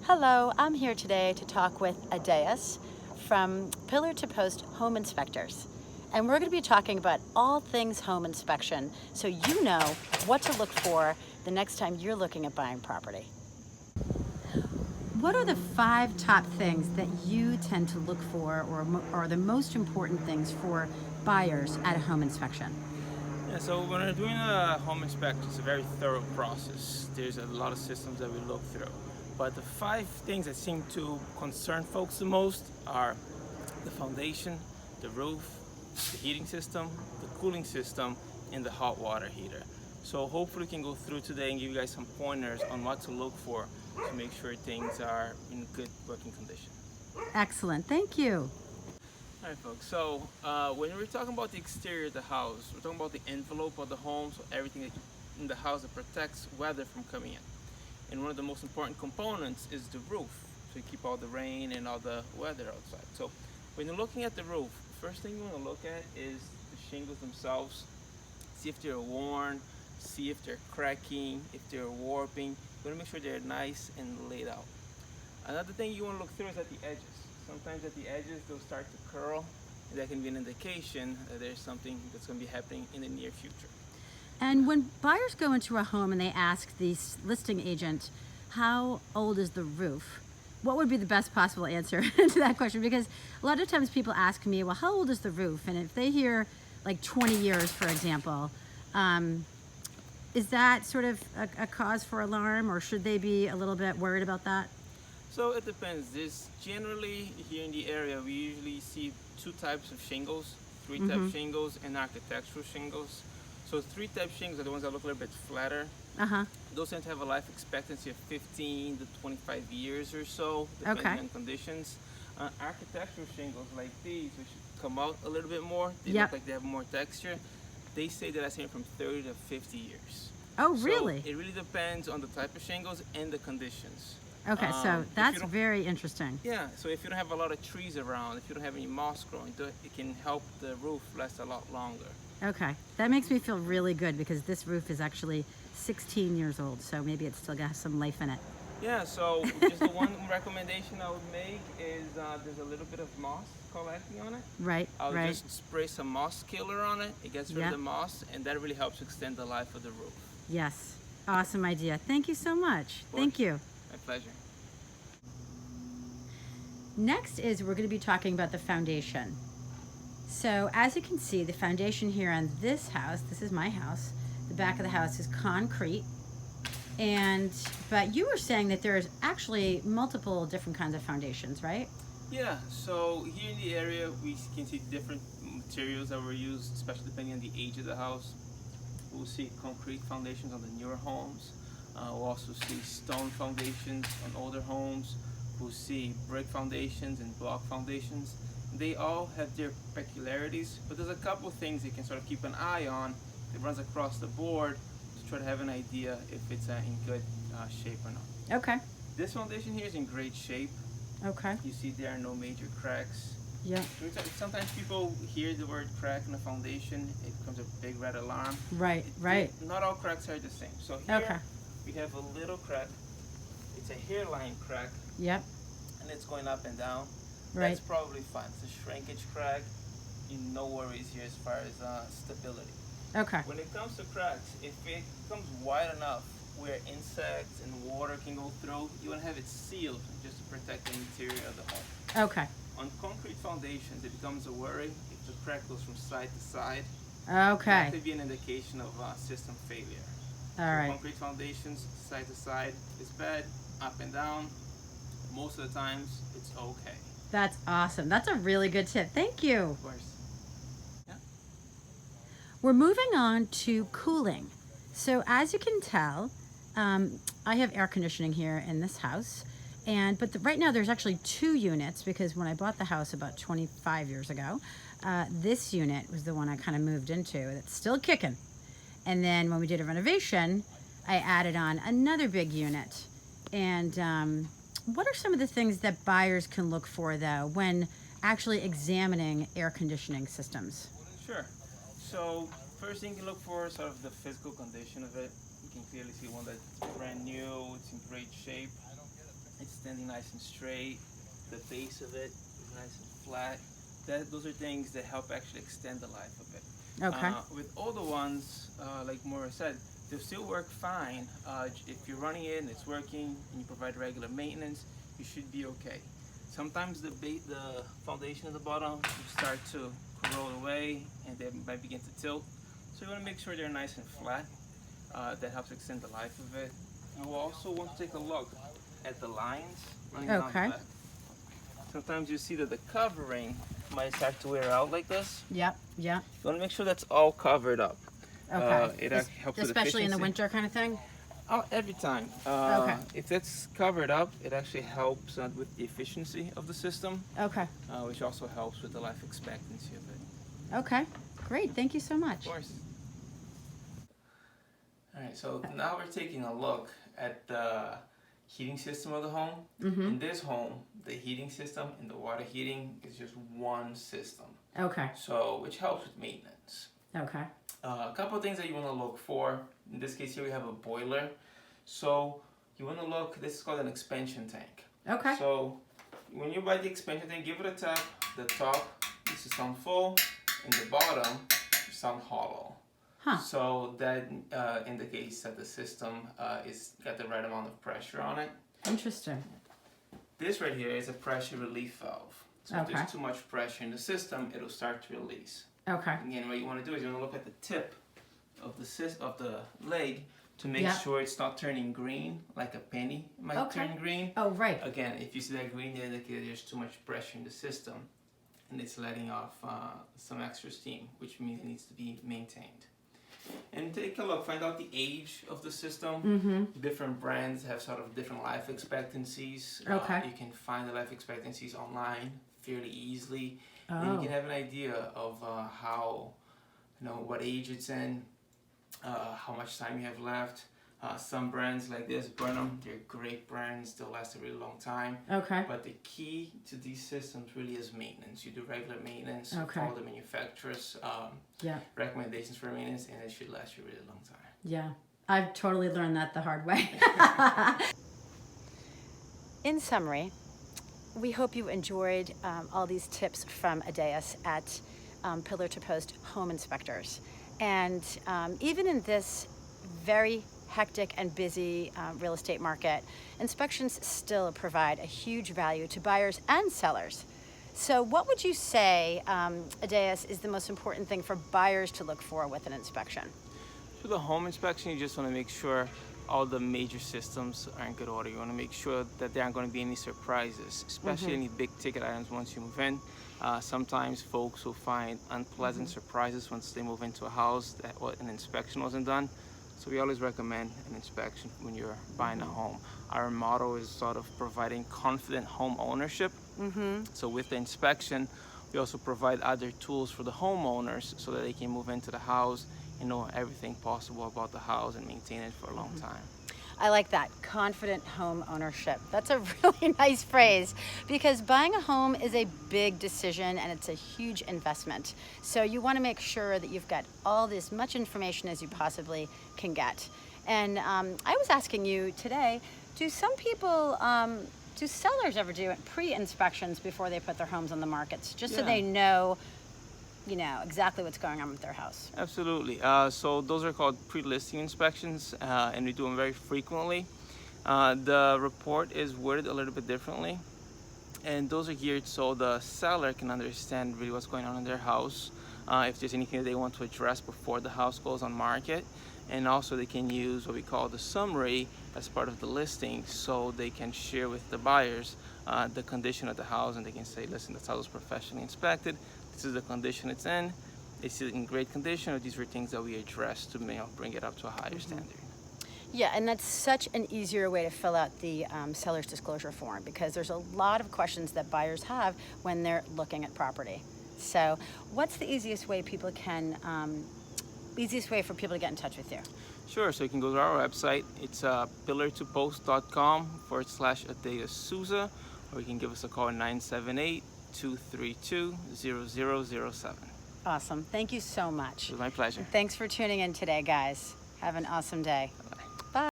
Hello, I'm here today to talk with Adaias from Pillar to Post Home Inspectors. And we're going to be talking about all things home inspection so you know what to look for the next time you're looking at buying property. What are the 5 top things that you tend to look for or are the most important things for buyers at a home inspection? Yeah, so when we're doing a home inspection, it's a very thorough process. There's a lot of systems that we look through. But the 5 things that seem to concern folks the most are the foundation, the roof, the heating system, the cooling system, and the hot water heater. So hopefully we can go through today and give you guys some pointers on what to look for to make sure things are in good working condition. Excellent, thank you. All right, folks. So when we're talking about the exterior of the house, we're talking about the envelope of the home, so everything in the house that protects weather from coming in. And one of the most important components is the roof, so you keep all the rain and all the weather outside. So when you're looking at the roof, first thing you want to look at is the shingles themselves. See if they're worn, see if they're cracking, if they're warping. You want to make sure they're nice and laid out. Another thing you want to look through is at the edges. Sometimes at the edges they'll start to curl, and that can be an indication that there's something that's going to be happening in the near future. And when buyers go into a home and they ask the listing agent, how old is the roof? What would be the best possible answer to that question? Because a lot of times people ask me, well, how old is the roof? And if they hear like 20 years, for example, is that sort of a cause for alarm, or should they be a little bit worried about that? So it depends. This generally here in the area we usually see 2 types of shingles, 3 type shingles and architectural shingles. So 3 type shingles are the ones that look a little bit flatter. Uh-huh. Those tend to have a life expectancy of 15 to 25 years or so, depending Okay. on conditions. Architectural shingles like these, which come out a little bit more, they Yep. look like they have more texture. They say that that's anywhere from 30 to 50 years. Oh, So really? it really depends on the type of shingles and the conditions. Okay, so If that's you don't, very interesting. yeah, so if you don't have a lot of trees around, if you don't have any moss growing, it can help the roof last a lot longer. Okay, that makes me feel really good because this roof is actually 16 years old, so maybe it's still got some life in it. Yeah, so just the one recommendation I would make is there's a little bit of moss collecting on it. Right, I'll right. just spray some moss killer on it. It gets rid Yeah. of the moss, and that really helps extend the life of the roof. Yes, awesome idea. Thank you so much. Thank you. My pleasure. Next is we're going to be talking about the foundation. So as you can see, the foundation here on this house, this is my house, the back of the house is concrete. But you were saying that there's actually multiple different kinds of foundations, right? Yeah, so here in the area we can see different materials that were used, especially depending on the age of the house. We'll see concrete foundations on the newer homes. We'll also see stone foundations on older homes. We'll see brick foundations and block foundations. They all have their peculiarities, but there's a couple things you can sort of keep an eye on that runs across the board to try to have an idea if it's in good shape or not. Okay. This foundation here is in great shape. Okay. You see there are no major cracks. Yeah. Sometimes people hear the word crack in a foundation, it becomes a big red alarm. Right, right. Not all cracks are the same. So here Okay. we have a little crack. It's a hairline crack, Yep. and it's going up and down. Right. That's probably fine. It's a shrinkage crack. No worries here as far as stability. Okay. When it comes to cracks, if it becomes wide enough where insects and water can go through, you want to have it sealed just to protect the interior of the home. Okay. On concrete foundations, it becomes a worry if the crack goes from side to side. Okay. That could be an indication of system failure. All So right. concrete foundations, side to side, is bad. Up and down, most of the times, it's okay. That's awesome. That's a really good tip. Thank you. Of course. Yeah. We're moving on to cooling. So as you can tell, I have air conditioning here in this house. But right now there's actually 2 units because when I bought the house about 25 years ago, this unit was the one I kind of moved into. That's still kicking. And then when we did a renovation, I added on another big unit. And what are some of the things that buyers can look for though when actually examining air conditioning systems? Sure. So first thing you look for is sort of the physical condition of it. You can clearly see one that's brand new, it's in great shape. It's standing nice and straight. The base of it is nice and flat. Those are things that help actually extend the life of it. Okay. With older ones, like Maura said, they'll still work fine. If you're running it and it's working and you provide regular maintenance, you should be okay. Sometimes the foundation at the bottom will start to corrode away and they might begin to tilt. So you want to make sure they're nice and flat. That helps extend the life of it. And we'll also want to take a look at the lines running down the back. Sometimes you see that the covering might start to wear out like this. Yep, yeah. You want to make sure that's all covered up. Okay. It helps with especially in the efficiency. winter kind of thing? Oh, every time. Okay. If it's covered up, it actually helps with the efficiency of the system, Okay. which also helps with the life expectancy of it. Okay. Great. Thank you so much. Of course. All right, so now we're taking a look at the heating system of the home. In this home, the heating system and the water heating is just one system. Okay. So, which helps with maintenance. Okay. A couple of things that you want to look for. In this case here we have a boiler. So you want to look, this is called an expansion tank. Okay. So when you buy the expansion tank, give it a tap. The top needs to sound full and the bottom sound hollow. Huh. So that indicates that the system is got the right amount of pressure on it. Interesting. This right here is a pressure relief valve. So if there's too much pressure in the system, it'll start to release. Okay. Again, what you want to do is you want to look at the tip of the leg to make sure it's not turning green like a penny might turn green. Oh, right. Again, if you see that green, it indicates there's too much pressure in the system and it's letting off some extra steam, which means it needs to be maintained. And take a look, find out the age of the system. Different brands have sort of different life expectancies. Okay. You can find the life expectancies online fairly easily. Oh. And you can have an idea of how, what age it's in, how much time you have left. Some brands like this, Burnham, they're great brands, they'll last a really long time. Okay. But the key to these systems really is maintenance. You do regular maintenance, Okay. follow the manufacturer's recommendations for maintenance, and it should last you a really long time. Yeah. I've totally learned that the hard way. In summary, we hope you enjoyed all these tips from Adaias at Pillar to Post Home Inspectors. And even in this very hectic and busy real estate market, inspections still provide a huge value to buyers and sellers. So what would you say, Adaias, is the most important thing for buyers to look for with an inspection? For the home inspection, you just want to make sure all the major systems are in good order. You want to make sure that there aren't going to be any surprises, especially any big ticket items once you move in. Sometimes folks will find unpleasant surprises once they move into a house that an inspection wasn't done. So we always recommend an inspection when you're buying a home. Our motto is sort of providing confident home ownership. So with the inspection, we also provide other tools for the homeowners so that they can move into the house and know everything possible about the house and maintain it for a long time. I like that, confident home ownership. That's a really nice phrase because buying a home is a big decision and it's a huge investment. So you want to make sure that you've got all this much information as you possibly can get. And I was asking you today, do some people, do sellers ever do pre-inspections before they put their homes on the markets, just so they know exactly what's going on with their house? Absolutely. So those are called pre-listing inspections, and we do them very frequently. The report is worded a little bit differently, and those are geared so the seller can understand really what's going on in their house, if there's anything that they want to address before the house goes on market. And also they can use what we call the summary as part of the listing, so they can share with the buyers the condition of the house, and they can say, listen, this house was professionally inspected, this is the condition it's in, it's in great condition, or these were things that we addressed to bring it up to a higher standard. Yeah, and that's such an easier way to fill out the seller's disclosure form, because there's a lot of questions that buyers have when they're looking at property. So what's the easiest way for people to get in touch with you? Sure, so you can go to our website. It's pillartopost.com/Adaias Souza, or you can give us a call at 978-232-0007. Awesome. Thank you so much. It was my pleasure. Thanks for tuning in today, guys. Have an awesome day.